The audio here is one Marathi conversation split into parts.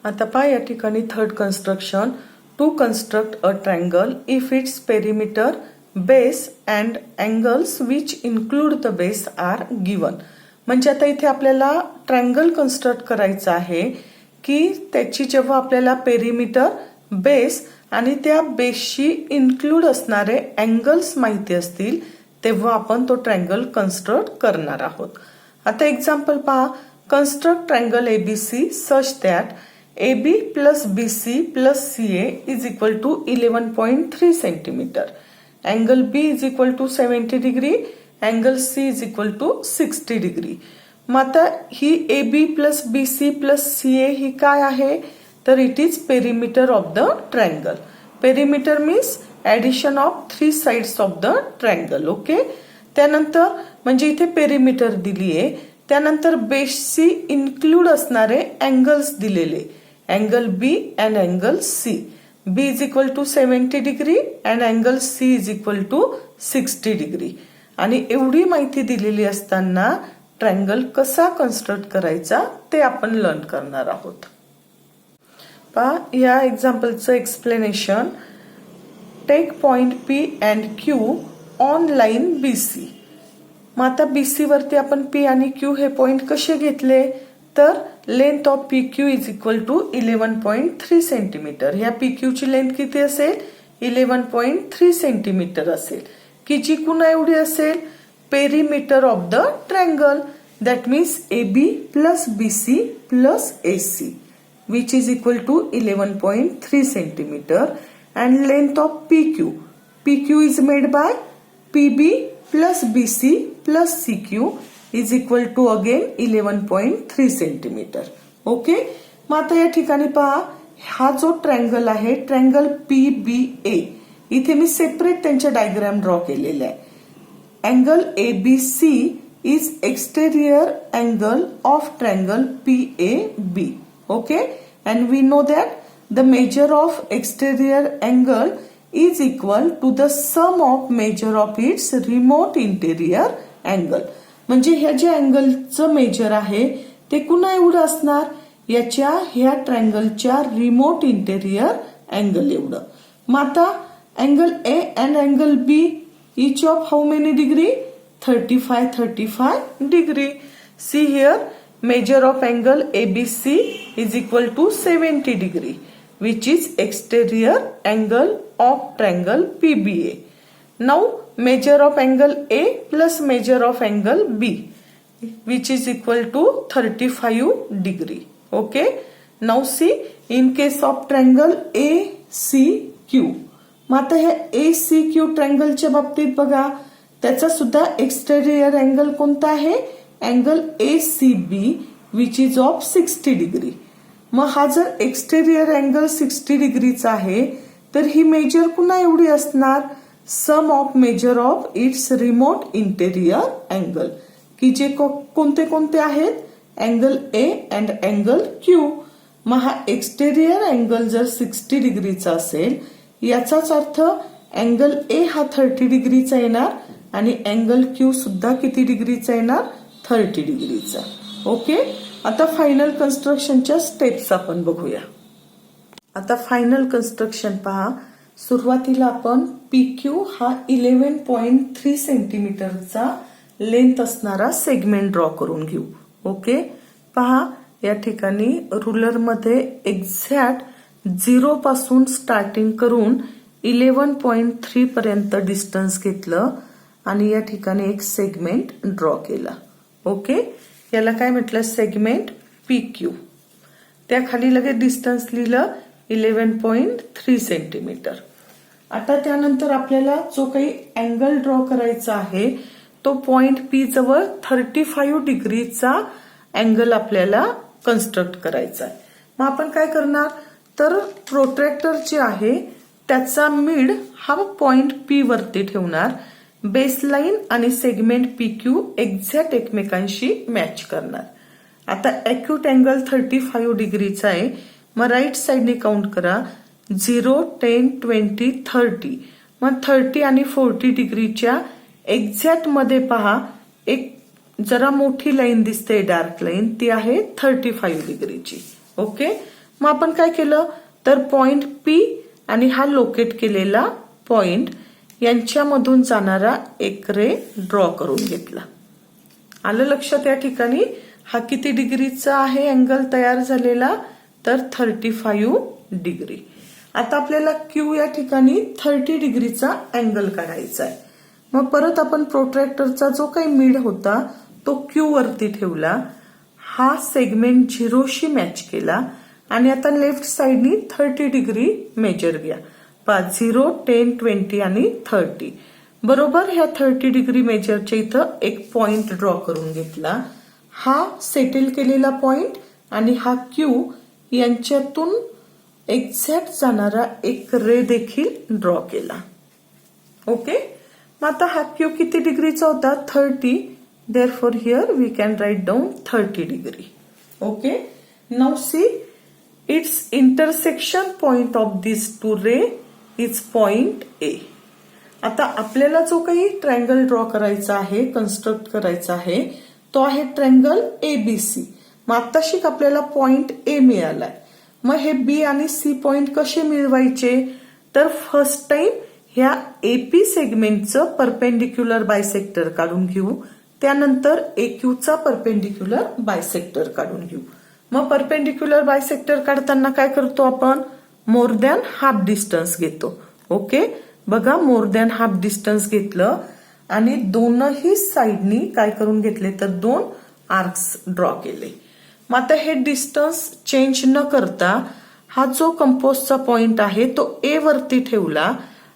आता पहा या ठिकाणी third construction, to construct a triangle if its perimeter, base and angles which include the base are given. म्हणजे आता इथे आपल्याला ट्रायंगल कन्स्ट्रक्ट करायचं आहे की त्याची जेव्हा आपल्याला पेरिमीटर, बेस आणि त्या बेसशी इन्क्लूड असणारे अँगल्स माहिती असतील तेव्हा आपण तो ट्रायंगल कन्स्ट्रक्ट करणार आहोत. आता एक्झाम्पल पहा, construct triangle ABC such that AB plus BC plus CA is equal to 11.3 centimeter. Angle B is equal to 70 degree. Angle C is equal to 60 degree. मग आता ही AB plus BC plus CA ही काय आहे तर it is perimeter of the triangle. Perimeter means addition of 3 sides of the triangle. Okay, त्यानंतर म्हणजे इथे पेरिमीटर दिली आहे, त्यानंतर बेसशी इन्क्लूड असणारे अँगल्स दिलेले, angle B and angle C. B is equal to 70 degree and angle C is equal to 60 degree. आणि एवढी माहिती दिलेली असताना ट्रायंगल कसा कन्स्ट्रक्ट करायचा ते आपण लर्न करणार आहोत. पहा या एक्झाम्पलचं explanation. Take point P and Q on line BC. मग आता BC वरती आपण P आणि Q हे पॉइंट कसे घेतले तर length of PQ is equal to 11.3 centimetre. ह्या PQ ची लेंथ किती असेल 11.3 सेंटीमीटर असेल, की जी कुणा एवढी असेल perimeter of the triangle, that means AB plus BC plus AC which is equal to 11.3 centimetre. And length of PQ is made by PB plus BC plus CQ is equal to again 11.3 centimetre. Okay, मग आता या ठिकाणी पहा हा जो ट्रायंगल आहे ट्रायंगल PBA, इथे मी सेपरेट त्यांचे डायग्राम ड्रॉ केलेले आहे. Angle ABC is exterior angle of triangle PAB. Okay, and we know that the measure of exterior angle is equal to the sum of measure of its remote interior angle. म्हणजे ह्या जे अँगलचं मेजर आहे ते कुणा एवढं असणार याच्या ह्या ट्रायंगलच्या रिमोट इंटेरियर अँगल एवढं. मग आता angle A and angle B each of how many degree 35 degree. See here measure of angle ABC is equal to 70 degree which is exterior angle of triangle PBA. Now measure of angle A plus measure of angle B which is equal to 35 degree. Okay. Now see in case of triangle ACQ. मग आता ह्या ACQ ट्रायंगलच्या बाबतीत बघा त्याचा सुद्धा एक्सटेरियर अँगल कोणता आहे angle ACB which is of 60 degree. मग हा जर एक्सटेरियर अँगल 60 डिग्रीचा आहे तर ही मेजर पुन्हा एवढी असणार sum of measure of its remote interior angle, की जे कोणते कोणते आहेत angle A and angle Q. मग हा एक्सटेरियर अँगल जर 60 डिग्रीचा असेल याचाच अर्थ अँगल A हा 30 डिग्रीचा येणार आणि अँगल Q सुद्धा किती डिग्रीचा येणार 30 डिग्रीचा. ओके, आता फायनल कन्स्ट्रक्शनच्या स्टेप्स आपण बघूया. आता फायनल कन्स्ट्रक्शन पहा. सुरुवातीला आपण PQ हा 11.3 सेंटीमीटरचा लेंथ असणारा सेगमेंट ड्रॉ करून घेऊ. ओके, पहा या ठिकाणी रुलर मध्ये एक्झॅक्ट 0 पासून स्टार्टिंग करून 11.3 पर्यंत डिस्टन्स घेतलं आणि या ठिकाणी एक सेगमेंट ड्रॉ केला. ओके, याला काय म्हटलं सेगमेंट PQ. त्याखाली लगेच डिस्टन्स लिहिलं 11.3 सेंटीमीटर. आता त्यानंतर आपल्याला जो काही अँगल ड्रॉ करायचा आहे तो पॉइंट P जवळ 35 डिग्रीचा अँगल आपल्याला कन्स्ट्रक्ट करायचा आहे. मग आपण काय करणार तर प्रोट्रॅक्टर जे आहे त्याचा मिड हा पॉइंट P वरती ठेवणार. बेसलाईन आणि सेगमेंट PQ एक्झॅक्ट एकमेकांशी मॅच करणार. आता अॅक्यूट अँगल 35 डिग्रीचा आहे. मग राईट साइडने काउंट करा 0, 10, 20, 30. मग 30 आणि 40 डिग्रीच्या एक्झॅक्ट मध्ये पहा एक जरा मोठी लाईन दिसते डार्क लाईन ती आहे 35 डिग्रीची. ओके, मग आपण काय केलं तर पॉइंट पी आणि हा लोकेट केलेला पॉइंट यांच्यामधून जाणारा एक रे ड्रॉ करून घेतला. आलं लक्षात या ठिकाणी हा किती डिग्रीचा आहे अँगल तयार झालेला तर 35 डिग्री. आता आपल्याला क्यू या ठिकाणी 30 डिग्रीचा अँगल काढायचा आहे. मग परत आपण प्रोट्रॅक्टरचा जो काही मिड होता तो क्यू वरती ठेवला, हा सेगमेंट 0शी मॅच केला आणि आता लेफ्ट साइडनी 30 डिग्री मेजर घ्या. 0, 10, 20 आणि 30. बरोबर ह्या 30 डिग्री मेजरच्या इथं एक पॉइंट ड्रॉ करून घेतला. हा सेटल केलेला पॉइंट आणि हा क्यू यांच्यातून एक्झॅक्ट जाणारा एक रे देखील ड्रॉ केला. ओके, मग आता हा क्यू किती डिग्रीचा होता 30. therefore here we can write down 30 degree. Okay, now see its intersection point of these two ray is point A. आता आपल्याला जो काही ट्रायंगल ड्रॉ करायचा आहे, कन्स्ट्रक्ट करायचा आहे तो आहे ट्रायंगल ABC. मग आताशी आपल्याला पॉइंट A मिळालाय. मग हे B आणि C पॉइंट कसे मिळवायचे तर फर्स्ट टाइम ह्या AP सेगमेंटचं परपेंडिक्युलर बायसेक्टर काढून घेऊ, त्यानंतर AQचा परपेंडिक्युलर बायसेक्टर काढून घेऊ. मग परपेंडिक्युलर बायसेक्टर काढताना काय करतो आपण मोर दॅन हाफ डिस्टन्स घेतो. ओके, बघा मोर दॅन हाफ डिस्टन्स घेतलं आणि दोनही साइडनी काय करून घेतले तर 2 आर्क्स ड्रॉ केले. मग आता हे डिस्टन्स चेंज न करता हा जो कंपोजचा पॉइंट आहे तो A वरती ठेवला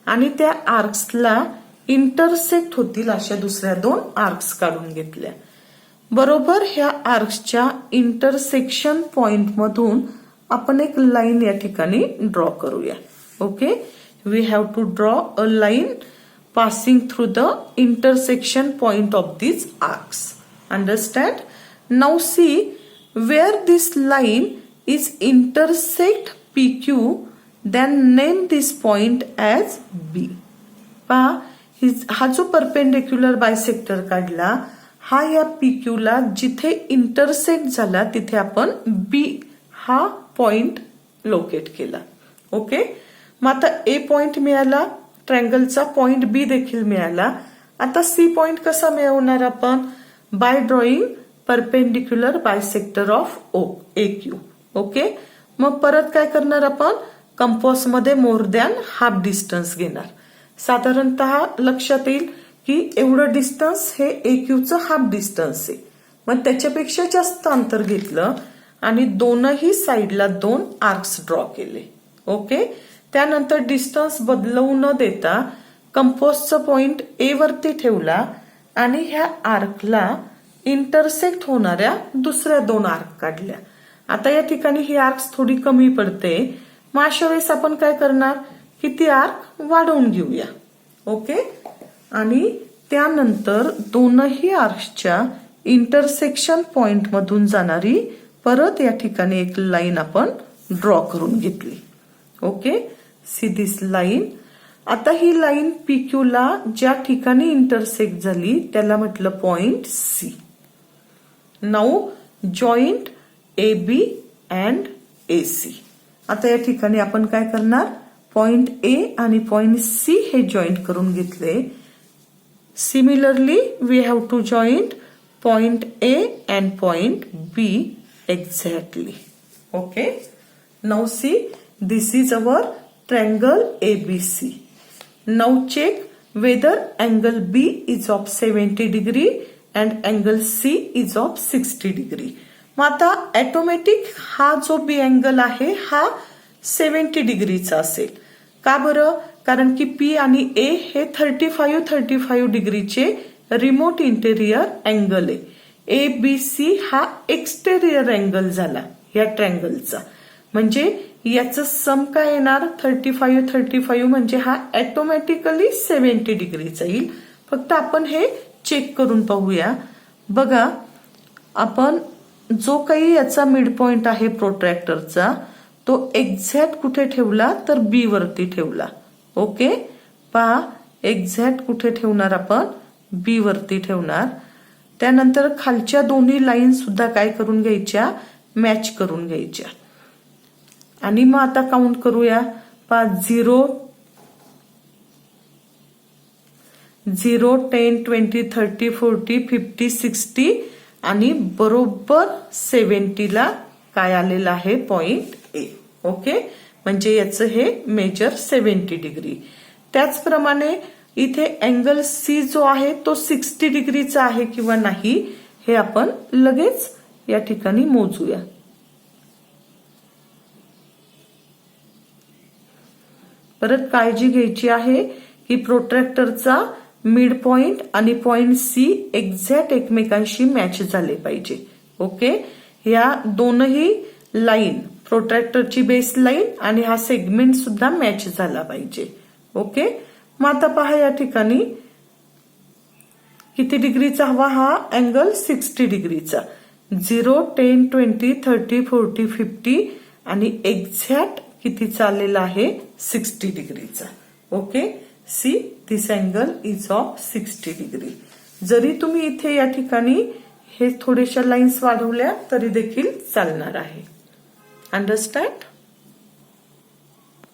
आणि त्या आर्क्सला इंटरसेक्ट होतील अशा दुसऱ्या 2 आर्क्स काढून घेतल्या. बरोबर ह्या आर्क्सच्या इंटरसेक्शन पॉइंट मधून आपण एक लाईन या ठिकाणी ड्रॉ करूया. Okay, we have to draw a line passing through the intersection point of these arcs. Understand? Now see where this line is intersect PQ, then name this point as B. हा जो परपेंडिक्युलर बायसेक्टर काढला हा या PQ ला जिथे इंटरसेक्ट झाला तिथे आपण B हा पॉइंट लोकेट केला. ओके, मग आता A पॉइंट मिळाला, ट्रायंगलचा पॉइंट बी देखील मिळाला. आता सी पॉइंट कसा मिळवणार आपण bye drawing perpendicular bisector of AQ. Okay, मग परत काय करणार आपण कंपास मध्ये मोर दॅन हाफ डिस्टन्स घेणार. साधारणतः लक्षात येईल की एवढं डिस्टन्स हे AQचं हाफ डिस्टन्स आहे. मग त्याच्यापेक्षा जास्त अंतर घेतलं आणि दोनही साइडला 2 आर्क्स ड्रॉ केले. ओके, त्यानंतर डिस्टन्स बदलवू न देता कंपोजचा पॉइंट A वरती ठेवला आणि ह्या आर्कला इंटरसेक्ट होणाऱ्या दुसऱ्या 2 आर्क काढल्या. आता या ठिकाणी ही आर्क्स थोडी कमी पडते. मग अशा वेळेस आपण काय करणार की ती आर्क वाढवून घेऊया. ओके, आणि त्यानंतर दोनही आर्क्सच्या इंटरसेक्शन पॉइंट मधून जाणारी परत या ठिकाणी एक लाईन आपण ड्रॉ करून घेतली. Okay, see this line. आता ही लाईन PQ ला ज्या ठिकाणी इंटरसेक्ट झाली त्याला म्हटलं point C. Now joint AB and AC. आता या ठिकाणी आपण काय करणार पॉइंट A आणि पॉइंट C हे जॉईंट करून घेतले. Similarly we have to joint point A and point B exactly. Okay, now see this is our triangle ABC. Now check whether angle B is of 70 degree and angle C is of 60 degree. मग आता ऑटोमॅटिक हा जो B अँगल आहे हा 70 डिग्रीचा असेल. का बरं, कारण की P आणि A हे 35 डिग्रीचे रिमोट इंटेरियर अँगल आहे. ABC हा एक्सटेरियर अँगल झाला या ट्रायंगलचा. म्हणजे याचं सम काय येणार 35 म्हणजे हा ऑटोमॅटिकली 70 डिग्रीचा येईल. फक्त आपण हे चेक करून पाहूया. बघा आपण जो काही याचा मिड पॉइंट आहे प्रोट्रॅक्टरचा तो एक्झॅक्ट कुठे ठेवला तर B वरती ठेवला. ओके, पहा एक्झॅक्ट कुठे ठेवणार आपण B वरती ठेवणार. त्यानंतर खालच्या दोन्ही लाईन सुद्धा काय करून घ्यायच्या मॅच करून घ्यायच्या. आणि मग आता काउंट करूया. 0 0 10 20 30 40 50 60 आणि बरोबर 70 ला काय आलेलं आहे पॉइंट ए. ओके, म्हणजे याचं हे मेजर 70 डिग्री. त्याचप्रमाणे इथे अँगल सी जो आहे तो 60 डिग्रीचा आहे किंवा नाही हे आपण लगेच या ठिकाणी मोजूया. परत काळजी घ्यायची आहे की प्रोट्रॅक्टरचा मिड पॉइंट आणि पॉइंट सी एक्झॅक्ट एकमेकांशी मॅच झाले पाहिजे. ओके, या दोनही लाईन, प्रोट्रॅक्टरची बेस लाईन आणि हा सेगमेंट सुद्धा मॅच झाला पाहिजे. ओके, मग आता पहा या ठिकाणी किती डिग्रीचा हवा हा अँगल 60 डिग्रीचा. 0 10 20 30 40 50 आणि एक्झॅक्ट किती चाललेला आहे 60 डिग्रीचा. Okay, see this angle is of 60 degree. जरी तुम्ही इथे या ठिकाणी हे थोड्याशा लाईन्स वाढवल्या तरी देखील चालणार आहे. अंडरस्टँड.